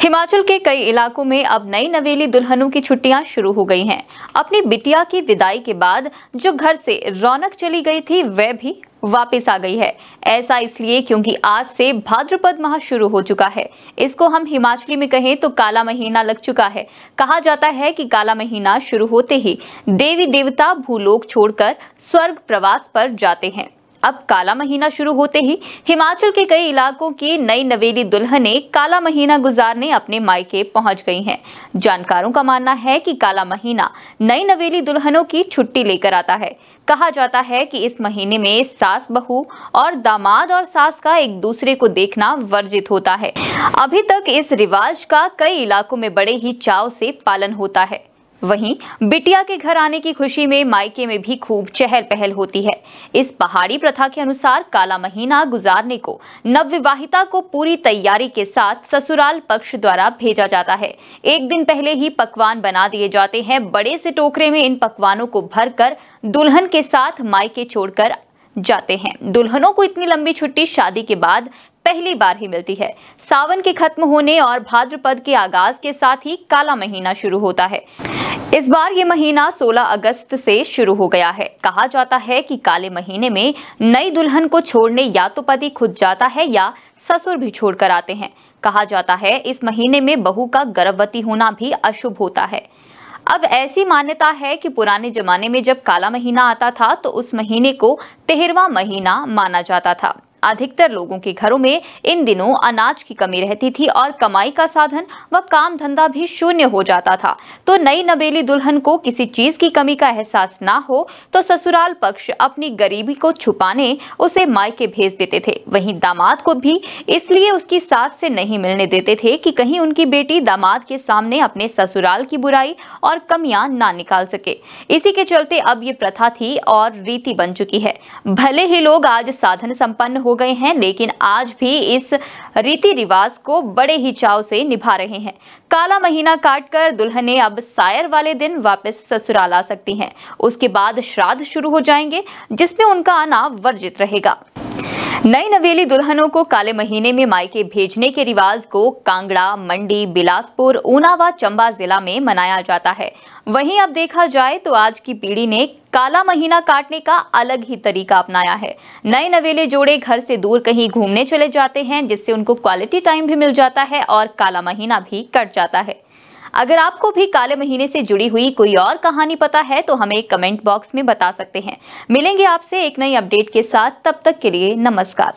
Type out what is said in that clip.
हिमाचल के कई इलाकों में अब नई नवेली दुल्हनों की छुट्टियां शुरू हो गई हैं। अपनी बिटिया की विदाई के बाद जो घर से रौनक चली गई थी वह भी वापस आ गई है। ऐसा इसलिए क्योंकि आज से भाद्रपद माह शुरू हो चुका है। इसको हम हिमाचली में कहें तो काला महीना लग चुका है। कहा जाता है कि काला महीना शुरू होते ही देवी देवता भूलोक छोड़कर स्वर्ग प्रवास पर जाते हैं। अब काला महीना शुरू होते ही हिमाचल के कई इलाकों की नई नवेली दुल्हनें काला महीना गुजारने अपने मायके पहुंच गई हैं। जानकारों का मानना है कि काला महीना नई नवेली दुल्हनों की छुट्टी लेकर आता है। कहा जाता है कि इस महीने में सास बहू और दामाद और सास का एक दूसरे को देखना वर्जित होता है। अभी तक इस रिवाज का कई इलाकों में बड़े ही चाव से पालन होता है। वहीं बिटिया के घर आने की खुशी में मायके में भी खूब चहल पहल होती है। इस पहाड़ी प्रथा के अनुसार काला महीना गुजारने को नवविवाहिता को पूरी तैयारी के साथ ससुराल पक्ष द्वारा भेजा जाता है। एक दिन पहले ही पकवान बना दिए जाते हैं। बड़े से टोकरे में इन पकवानों को भरकर दुल्हन के साथ मायके छोड़कर जाते हैं। दुल्हनों को इतनी लंबी छुट्टी शादी के बाद पहली बार ही मिलती है। सावन के खत्म होने और भाद्रपद के आगाज के साथ ही काला महीना शुरू होता है। इस बार ये महीना 16 अगस्त से शुरू हो गया है। कहा जाता है कि काले महीने में नई दुल्हन को छोड़ने या तो पति खुद जाता है या ससुर भी छोड़कर आते हैं। कहा जाता है इस महीने में बहू का गर्भवती होना भी अशुभ होता है। अब ऐसी मान्यता है कि पुराने जमाने में जब काला महीना आता था तो उस महीने को 13वां महीना माना जाता था। अधिकतर लोगों के घरों में इन दिनों अनाज की कमी रहती थी और कमाई का साधन व काम धंधा भी शून्य हो जाता था। तो नई नवेली दुल्हन को किसी चीज की कमी का एहसास ना हो तो ससुराल पक्ष अपनी गरीबी को छुपाने उसे मायके भेज देते थे। वहीं दामाद को भी इसलिए उसकी सास से नहीं मिलने देते थे कि कहीं उनकी बेटी दामाद के सामने अपने ससुराल की बुराई और कमियां ना निकाल सके। इसी के चलते अब ये प्रथा थी और रीति बन चुकी है। भले ही लोग आज साधन संपन्न हो गए हैं, लेकिन आज भी इस रीति रिवाज को बड़े ही चाव से निभा रहे हैं। काला महीना काटकर दुल्हनें अब सायर वाले दिन वापस ससुराल आ सकती हैं। उसके बाद श्राद्ध शुरू हो जाएंगे जिसमें उनका आना वर्जित रहेगा। नई नवेली दुल्हनों को काले महीने में मायके भेजने के रिवाज को कांगड़ा, मंडी, बिलासपुर, ऊना व चंबा जिला में मनाया जाता है। वहीं अब देखा जाए तो आज की पीढ़ी ने काला महीना काटने का अलग ही तरीका अपनाया है। नए नवेले जोड़े घर से दूर कहीं घूमने चले जाते हैं जिससे उनको क्वालिटी टाइम भी मिल जाता है और काला महीना भी कट जाता है। अगर आपको भी काले महीने से जुड़ी हुई कोई और कहानी पता है तो हमें कमेंट बॉक्स में बता सकते हैं। मिलेंगे आपसे एक नई अपडेट के साथ, तब तक के लिए नमस्कार।